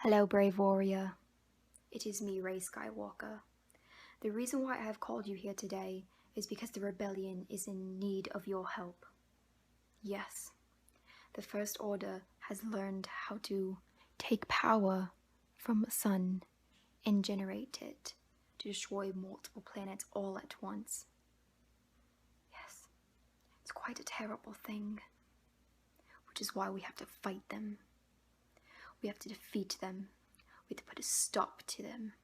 Hello, brave warrior. It is me, REY Skywalker. The reason why I have called you here today is because the rebellion is in need of your help. Yes, the First Order has learned how to take power from the sun and generate it to destroy multiple planets all at once. Yes, it's quite a terrible thing, which is why we have to fight them. We have to defeat them. We have to put a stop to them.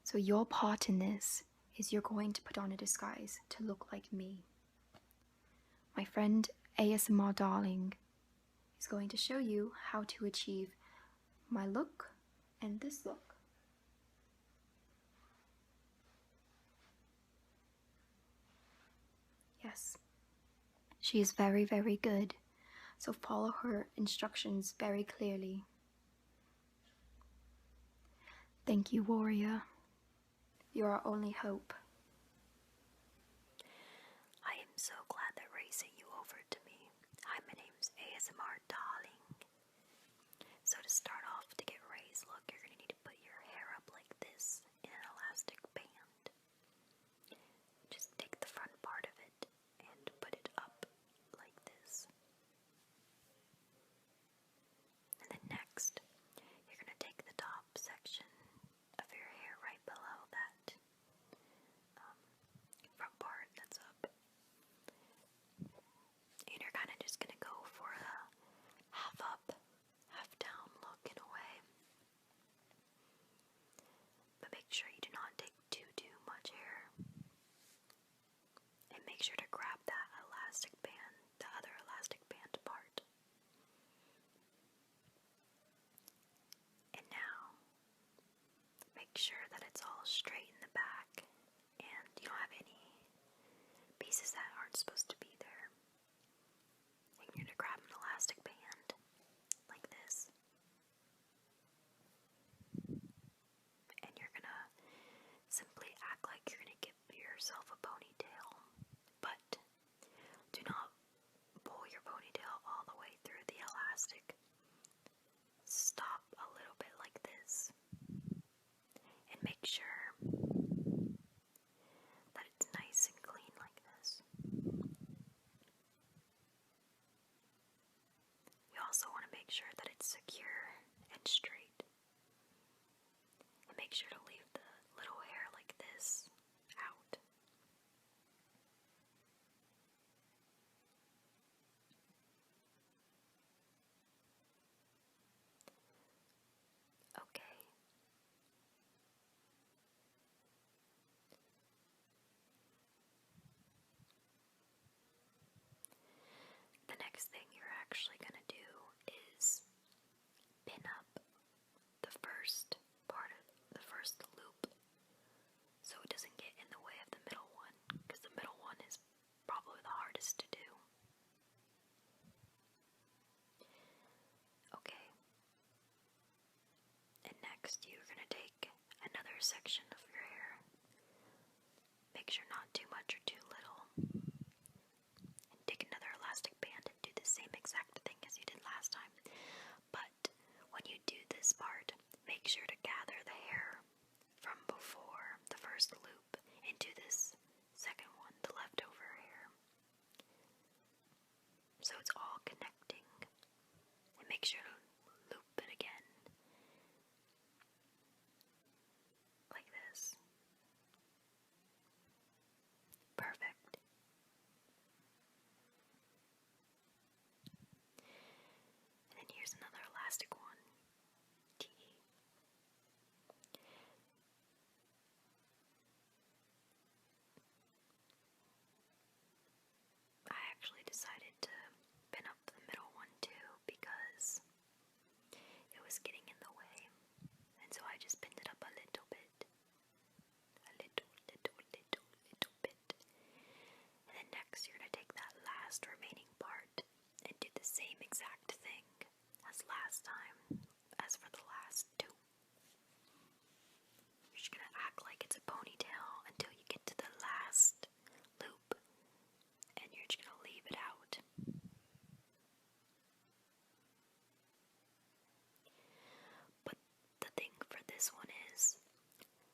So your part in this is you're going to put on a disguise to look like me. My friend ASMR Darling is going to show you how to achieve my look and this look. Yes, she is very, very good. So follow her instructions very clearly. Thank you, warrior. You're our only hope. I am so glad that REY sent you over to me. Hi, my name's ASMR Darling. So to start off, to get REY's look, you're going to need to put your hair up like this in an elastic band. Just take the front part of it and put it up like this. And then next, you're going to take the top section of your hair right below that front part that's up. And you're kind of just going to go for a half up, half down look in a way. But make sure you do not take too much hair. And make sure to grab that elastic band, the other elastic band part. And now, make sure that it's all straight in the back and you don't have any pieces that aren't supposed to be there. And you're going to grab an elastic band like this. And you're going to simply act like you're going to give yourself a ponytail. But do not pull your ponytail all the way through the elastic. Stop a little bit like this. And make sure that it's nice and clean like this. You also want to make sure that it's secure and straight. And make sure to leave the little hair like this out. Okay. The next thing you're actually going to do is pin up the first part of the first loop so it doesn't get in the way of the middle one, because the middle one is probably the hardest to do. Okay. And next you're going to take another section of your hair. Make sure not too much or too little. And take another elastic band and do the same exact thing as you did last time. But when you do this part, make sure to gather the hair from before the first loop into this second one, the leftover hair. So it's all connecting. And make sure to loop it again. Like this. Perfect. And then here's another elastic one. I actually decided to pin up the middle one too because it was getting in the way. And so I just pinned it up a little bit. A little bit. And then next you're going to take that last remaining part and do the same exact thing as last time. this one is,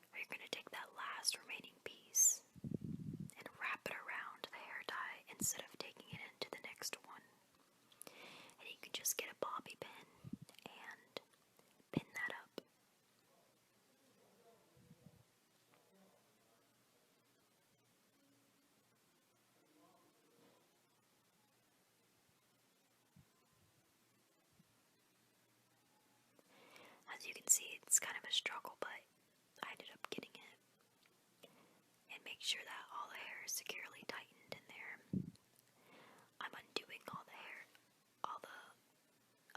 where you're going to take that last remaining piece and wrap it around the hair tie instead of taking it into the next one. And you can just get a bobby pin and pin that up. As you can see, it's kind of a struggle, but I ended up getting it. And make sure that all the hair is securely tightened in there. I'm undoing all the hair, all the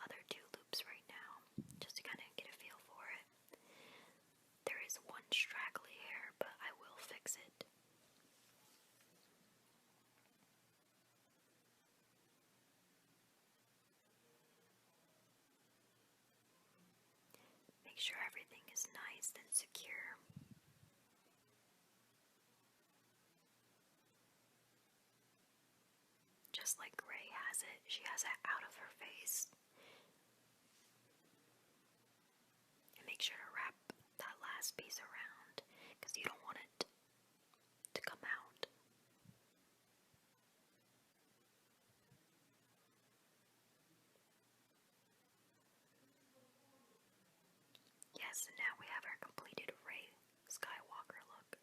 other two loops right now, just to kind of get a feel for it. There is one straggly hair, but I will fix it. Make sure everything is nice and secure. Just like REY has it, she has it out of her face. And make sure to wrap that last piece around, because you don't want it to come out. Yes, and now we have our completed REY Skywalker look.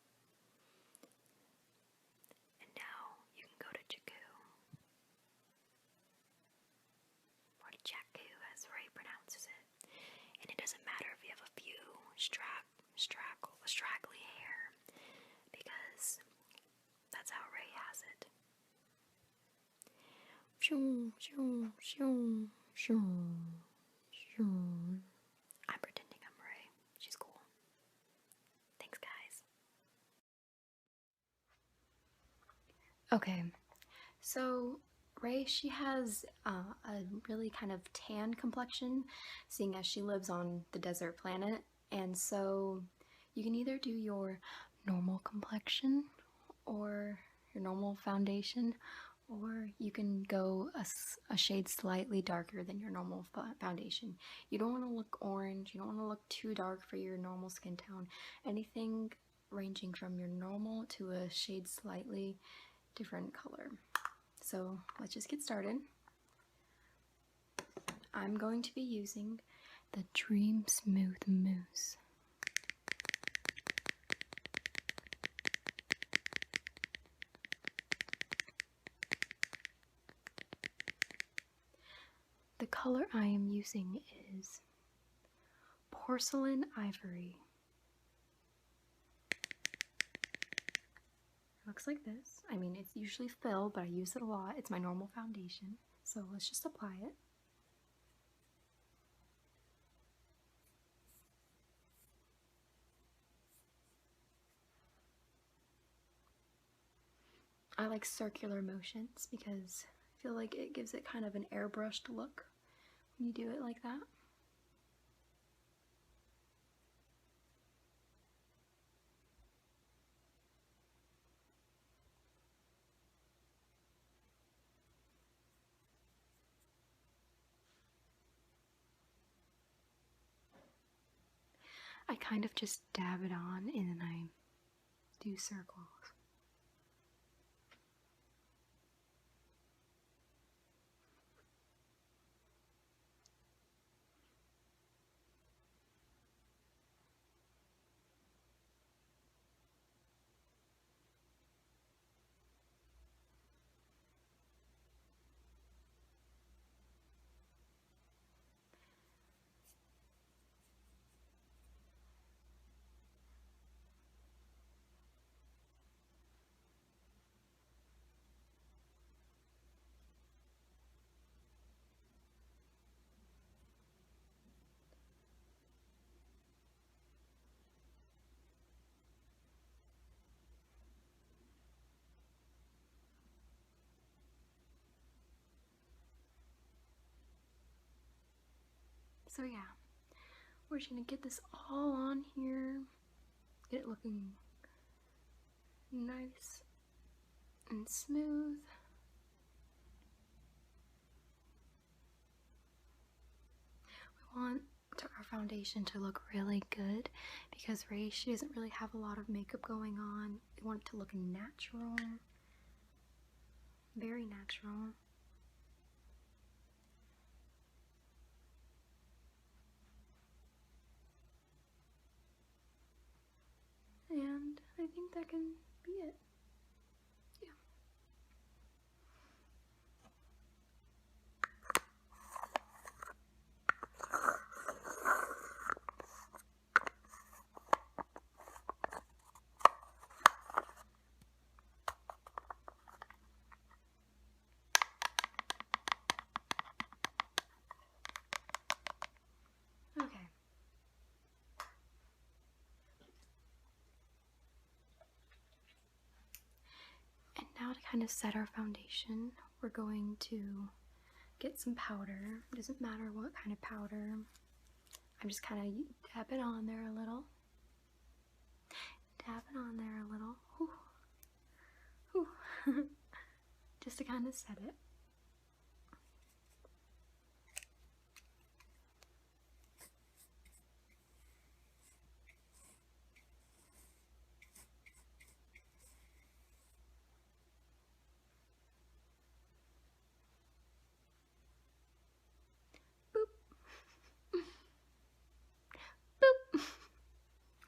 And now you can go to Jakku, or Jakku as REY pronounces it. And it doesn't matter if you have a few straggly hair, because that's how REY has it. I'm pretending I'm REY. She's cool. Thanks, guys. Okay, so REY, she has a really kind of tan complexion, seeing as she lives on the desert planet, and so you can either do your normal complexion or your normal foundation, or you can go a shade slightly darker than your normal foundation. You don't want to look orange, you don't want to look too dark for your normal skin tone. Anything ranging from your normal to a shade slightly different color. So let's just get started. I'm going to be using the Dream Smooth Mousse. The color I am using is Porcelain Ivory. It looks like this. I mean, it's usually filled, but I use it a lot. It's my normal foundation. So let's just apply it. I like circular motions because I feel like it gives it kind of an airbrushed look when you do it like that. I kind of just dab it on and then I do circles. So yeah, we're just gonna get this all on here, get it looking nice and smooth. We want to our foundation to look really good because Ray, she doesn't really have a lot of makeup going on. We want it to look natural. Very natural. And I think that can be it. Yeah. Okay. And now to kind of set our foundation, we're going to get some powder. It doesn't matter what kind of powder. I'm just kind of tapping on there a little. Tapping on there a little. Whew. Whew. Just to kind of set it. Boop. Boop.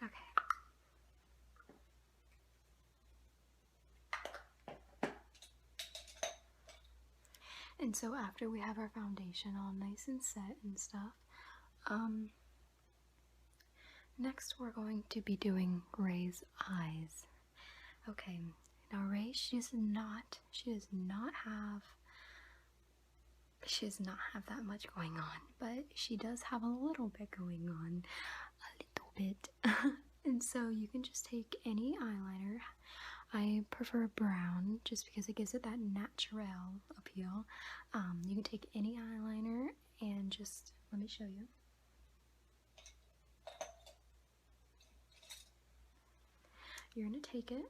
Okay. And so after we have our foundation all nice and set and stuff, next we're going to be doing Ray's eyes. Okay, now Ray, she does not have that much going on, but she does have a little bit going on. A little bit. And so you can just take any eyeliner. I prefer brown just because it gives it that natural appeal. You can take any eyeliner and just, let me show you. You're going to take it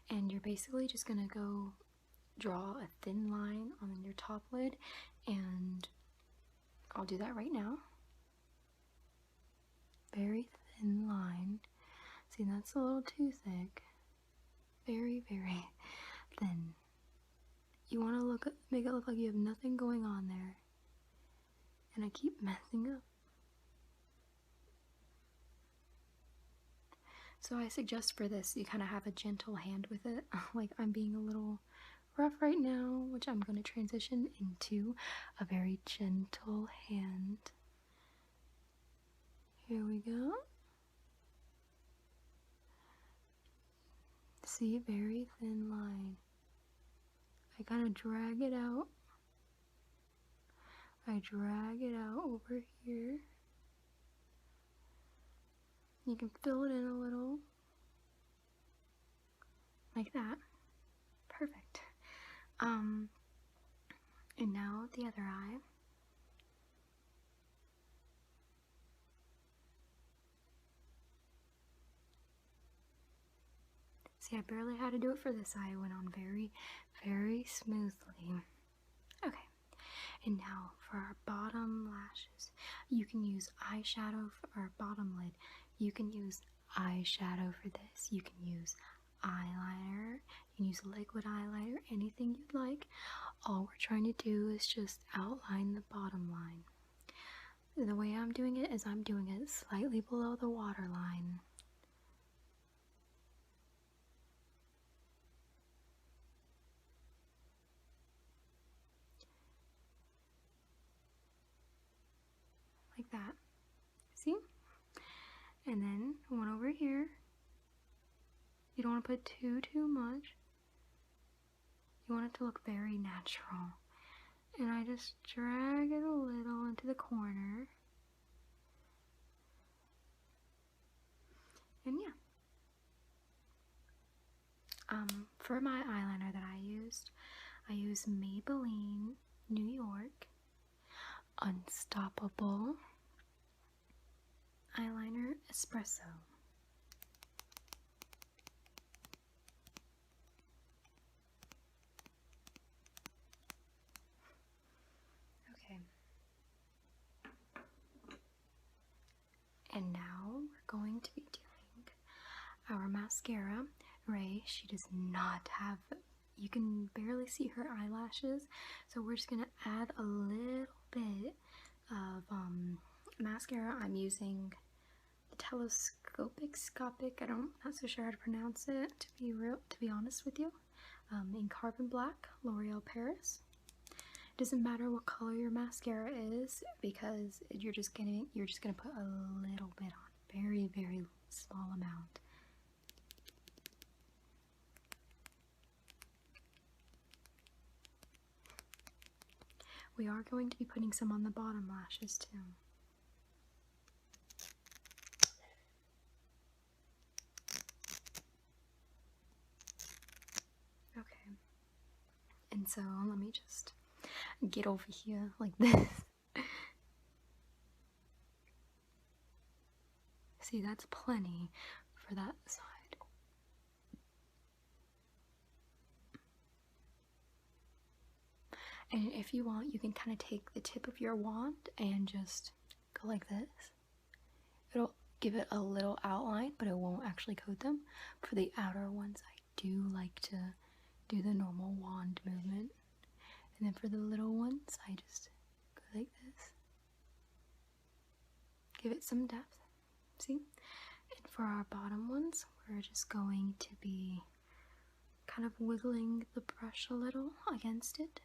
and you're basically just going to go draw a thin line on your top lid, and I'll do that right now. Very thin line. See, that's a little too thick. Very, very thin. You want to make it look like you have nothing going on there. And I keep messing up. So I suggest for this, you kind of have a gentle hand with it. Like I'm being a little rough right now, which I'm going to transition into a very gentle hand. Here we go. See, very thin line. I kind of drag it out. I drag it out over here. You can fill it in a little. Like that. Perfect. And now the other eye. See, I barely had to do it for this eye. It went on very, very smoothly. Okay. And now for our bottom lashes, you can use eyeshadow for our bottom lid. You can use eyeshadow for this. You can use eyeliner. You can use liquid eyeliner, anything you'd like. All we're trying to do is just outline the bottom line. The way I'm doing it is I'm doing it slightly below the waterline. Like that. See? And then one over here. You don't want to put too much. You want it to look very natural. And I just drag it a little into the corner. And yeah. For my eyeliner that I used Maybelline New York Unstoppable Eyeliner Espresso. Okay. our mascara. Ray, she does not have, you can barely see her eyelashes, so we're just gonna add a little bit of mascara. I'm using the telescopic, I'm not so sure how to pronounce it, to be honest with you, in Carbon Black, L'Oreal Paris. It doesn't matter what color your mascara is, because you're just gonna put a little bit on, very, very small amount. We are going to be putting some on the bottom lashes too. Okay. And so let me just get over here like this. See, that's plenty for that side. And if you want, you can kind of take the tip of your wand and just go like this. It'll give it a little outline, but it won't actually coat them. For the outer ones, I do like to do the normal wand movement. And then for the little ones, I just go like this. Give it some depth. See? And for our bottom ones, we're just going to be kind of wiggling the brush a little against it.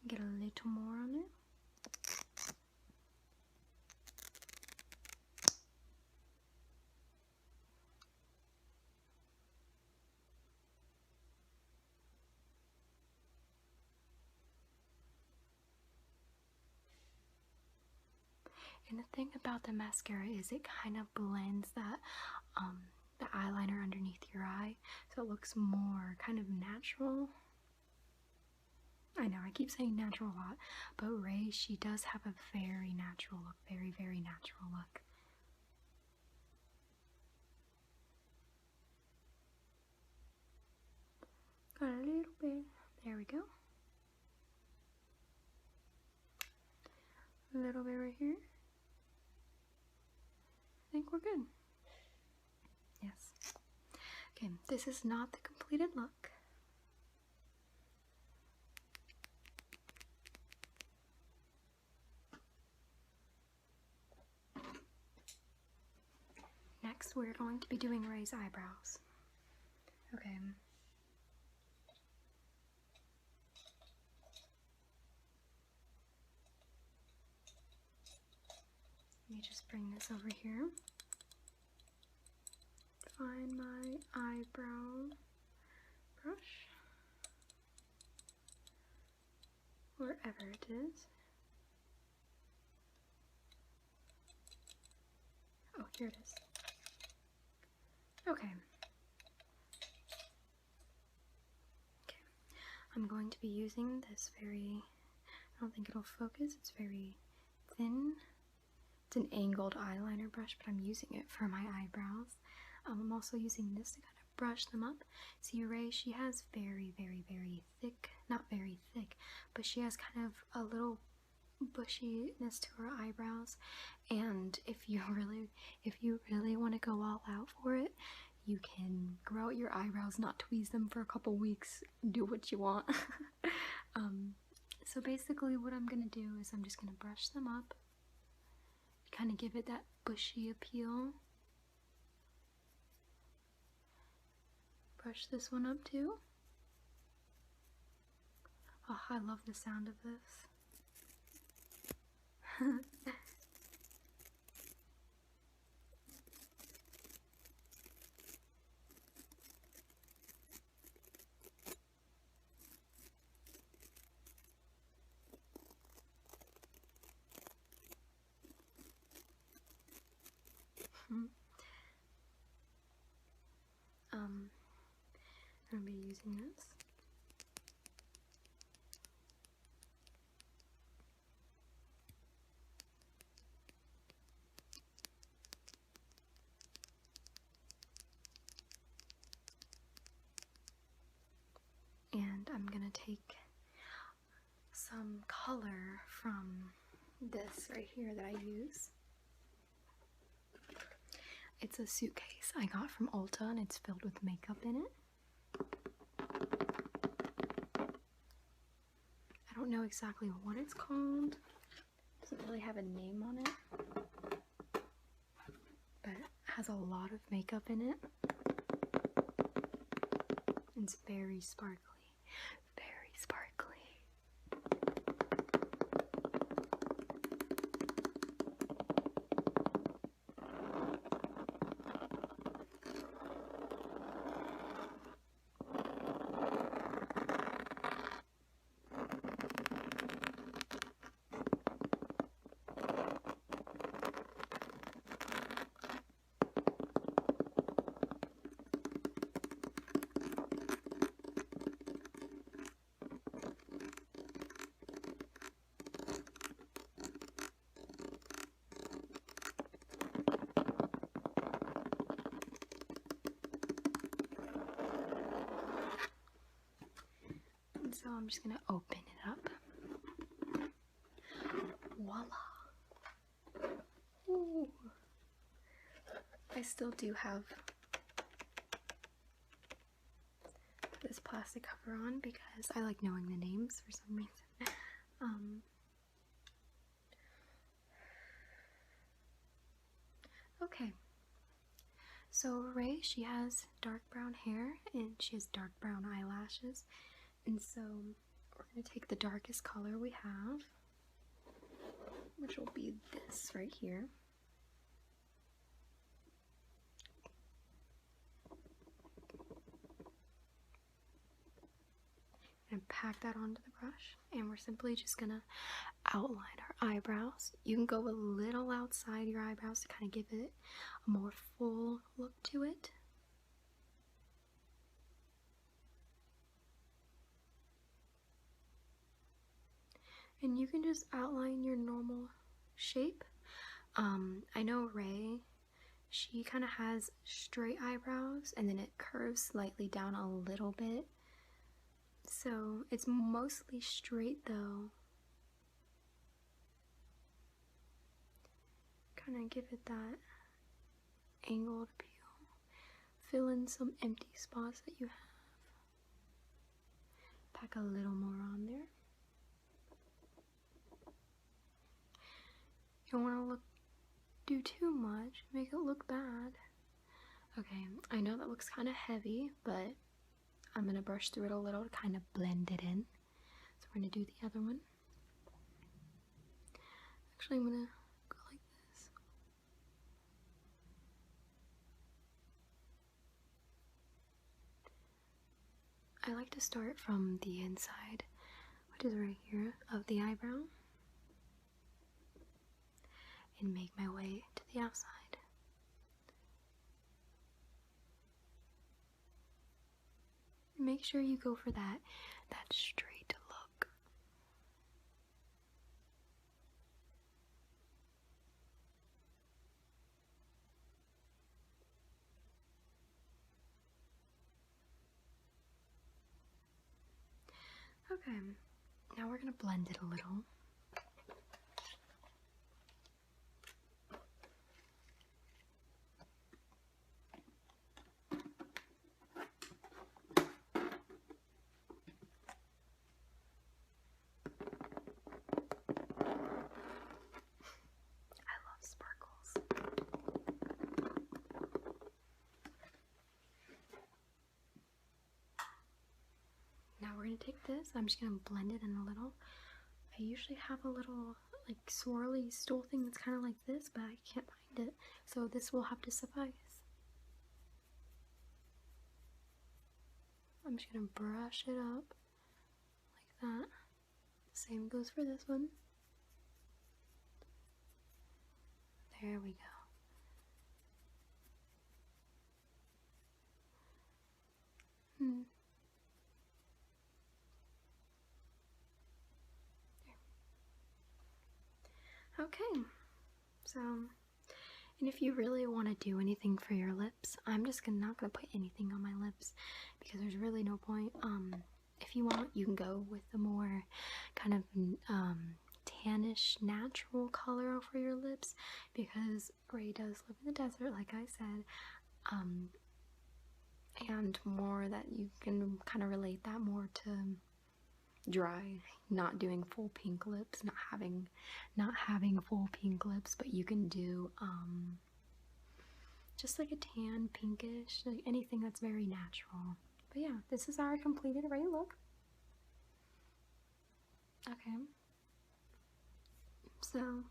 Get a little more on it. And the thing about the mascara is it kind of blends that the eyeliner underneath your eye, so it looks more kind of natural. I know I keep saying natural a lot, but Ray, she does have a very natural look, very, very natural look. Got a little bit. There we go. A little bit right here. I think we're good. Yes. Okay, this is not the completed look. Next, we're going to be doing Ray's eyebrows. Okay. Let me just bring this over here. Find my eyebrow brush. Wherever it is. Oh, here it is. Okay. I'm going to be using this very, I don't think it'll focus, it's very thin. It's an angled eyeliner brush, but I'm using it for my eyebrows. I'm also using this to kind of brush them up. See, Ray, she has very, very, very thick, not very thick, but she has kind of a little bushiness to her eyebrows. And if you really want to go all out for it, you can grow out your eyebrows, not tweeze them for a couple weeks, do what you want. So basically what I'm gonna do is I'm just gonna brush them up, kind of give it that bushy appeal. Brush this one up too. Oh, I love the sound of this. I'm gonna be using this. And I'm gonna take some color from this right here that I use. It's a suitcase I got from Ulta and it's filled with makeup in it. I don't know exactly what it's called. It doesn't really have a name on it. But it has a lot of makeup in it. It's very sparkly. Very sparkly. So I'm just gonna open it up. Voila! Ooh. I still do have this plastic cover on because I like knowing the names for some reason. Okay. So REY, she has dark brown hair and she has dark brown eyelashes. And so we're going to take the darkest color we have, which will be this right here. And pack that onto the brush, and we're simply just going to outline our eyebrows. You can go a little outside your eyebrows to kind of give it a more full look to it. And you can just outline your normal shape. I know REY, she kind of has straight eyebrows and then it curves slightly down a little bit. So it's mostly straight though. Kind of give it that angled appeal. Fill in some empty spots that you have. Pack a little more on there. You don't want to do too much, make it look bad. Okay, I know that looks kind of heavy, but I'm going to brush through it a little to kind of blend it in. So we're going to do the other one. Actually, I'm going to go like this. I like to start from the inside, which is right here, of the eyebrow, and make my way to the outside. Make sure you go for that straight look. Okay, now we're gonna blend it a little. Now we're going to take this, I'm just going to blend it in a little. I usually have a little like swirly stool thing that's kind of like this, but I can't find it, so this will have to suffice. I'm just going to brush it up like that. Same goes for this one. There we go. Okay, so, and if you really want to do anything for your lips, I'm just not going to put anything on my lips because there's really no point. If you want, you can go with the more kind of tannish, natural color over your lips because Ray does live in the desert, like I said, and more that you can kind of relate that more to dry, not doing full pink lips, not having full pink lips, but you can do just like a tan, pinkish, like anything that's very natural. But yeah, this is our completed Ray look. Okay. So,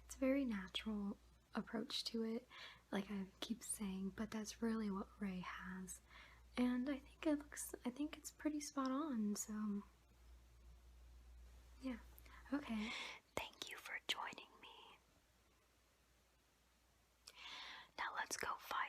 it's a very natural approach to it, like I keep saying, but that's really what Ray has. And I think it's pretty spot on, so yeah. Okay. Thank you for joining me. Now let's go fight.